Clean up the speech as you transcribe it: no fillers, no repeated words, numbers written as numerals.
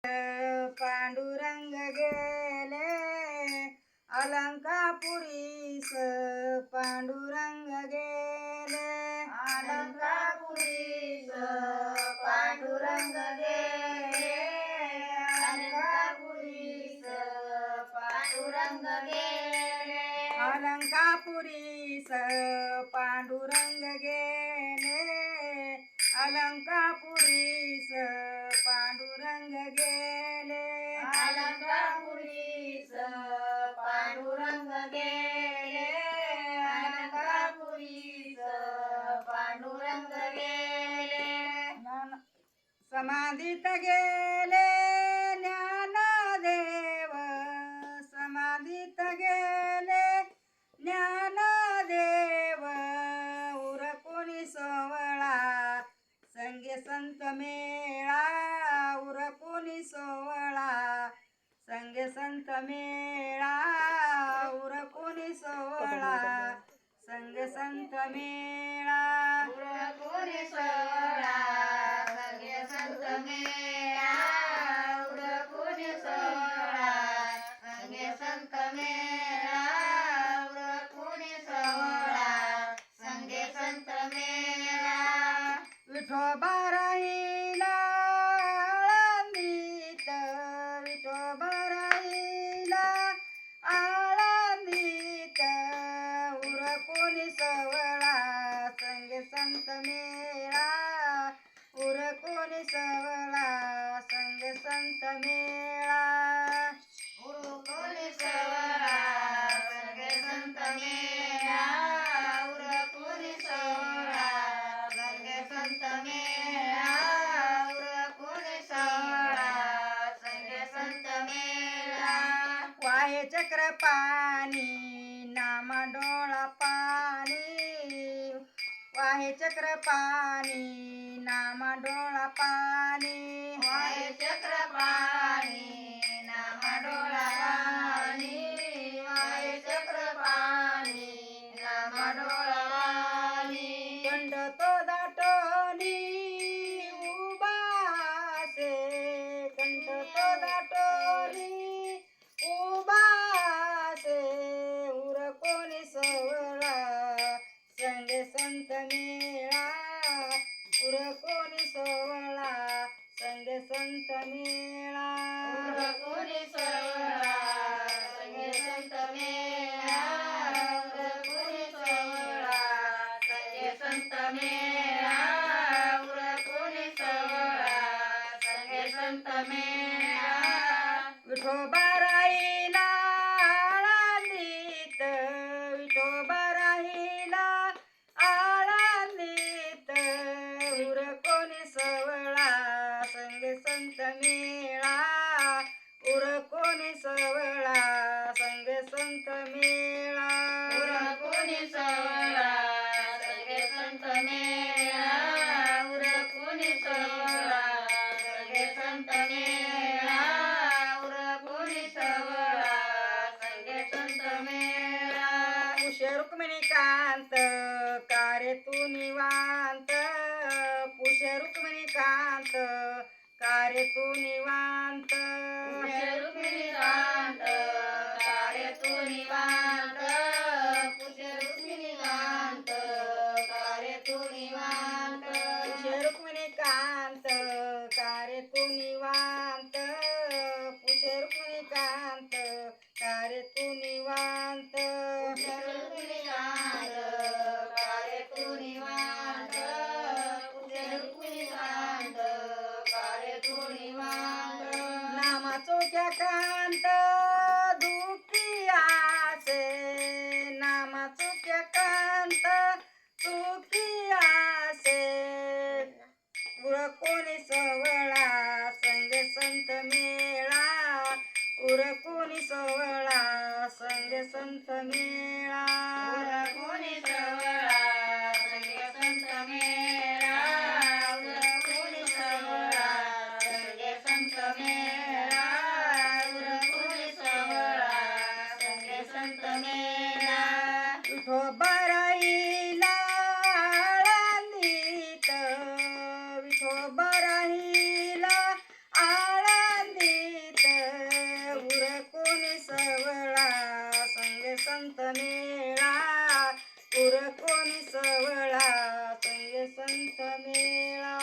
पांडुरंग गेले अलंकापुरीस, पांडुरंग गेले अलंकापुरीस, पांडुरंग गेले अलंकापुरीस, पांडुरंग गेले अलंकापुरीस, पांडुरंग गेले अलंकापुरीस, पांडुरंग गेले अलंकापुरीस, पांडुरंग गेले अलंकापुरीस, पांडुरंग गेले समाधीत गेले ज्ञानदेव, समाधीत गेले ज्ञानदेव, उरकुणी सोवळा संगे संत मेळा, उरकुणी सोवळा संगे संत मेळा, उरकुणी सोवळा संगे संत मेळा, उरकुणी सोवळा संगे संत मेळा, उरकुणी सोवळा संगे संत मेळा, उरकुणी सोवळा संगे संत मेळा विठोबा राहिला आळंदीत, विठोबा राहिला आळंदीत, उरकुणी सोवळा संगे संत मेळा, उरकुणी सोवळा संगे संत मेळा, उरकुणी सोवळा संगे संत मेळा, उरकुणी सोवळा संगे संत मेळा, उरकुणी सोवळा संगे संत मेळा वाहे चक्र पाणी नामा डोळा पाणी, वाहे चक्र पाणी नामा डोळा पाणी, वाहे चक्र पाणी नामा डोळा पाणी, वाहे चक्र पाणी नामा डोळा पाणी दंड तो दाटोनी उभासे, दंड तो दाटोनी उभासे, उरकुणी सोवळा संगे संत मेळा, उरकुणी सोवळा संगे संत मेळा, उरकुणी सोवळा संगे संत मेळा, उरकुणी सोवळा संगे संत मेळा, उरकुणी सोवळा संगे संत मेळा विठोबा राहिला आळंदीत, विठोबा राहिला आळंदीत, उरकुणी सोवळा संगे संत मेळा, उरकुणी सोवळा संगे संत मेळा, उरकुणी सोवळा संगे संत मेळा, उरकुणी सोवळा संगे संत मेळा, उरकुणी सोवळा संगे संत मेळा पुष्य रुक्मिणी कांत कार्य तू निवांत, पुष्य रुक्मिणी कांत कार्य तू निवांत, पुष्य रुक्मिणी कांत कार्य तू निवांत, पुष्य रुक्मिणी कांत कार्य तू निवांत, पुष्य रुक्मिणी कांत कार्य तू निवांत, पुष्य रुक्मिणी कांत कार्य तू निवांत, पुष्य रुक्मिणी कांत कार्य तू निवांत, पुष्य रुक्मिणी कांत कार्य तू निवांत नामा चोख्या कांत दुःखी आसे, नामा चोख्या कांत दुःखी आसे, उरकुणी सोवळा संगे संत मेळा, उरकुणी सोवळा संगे संत मेळा, उरकुणी सोवळा संगे संत मेळा, उरकुणी सोवळा संगे संत मेळा, उरकुणी सोवळा संगे संत मेळा विठोबा राहिला आळंदीत, विठोबा राहिला आळंदीत, उरकुनी सोहळा संग संत मेळा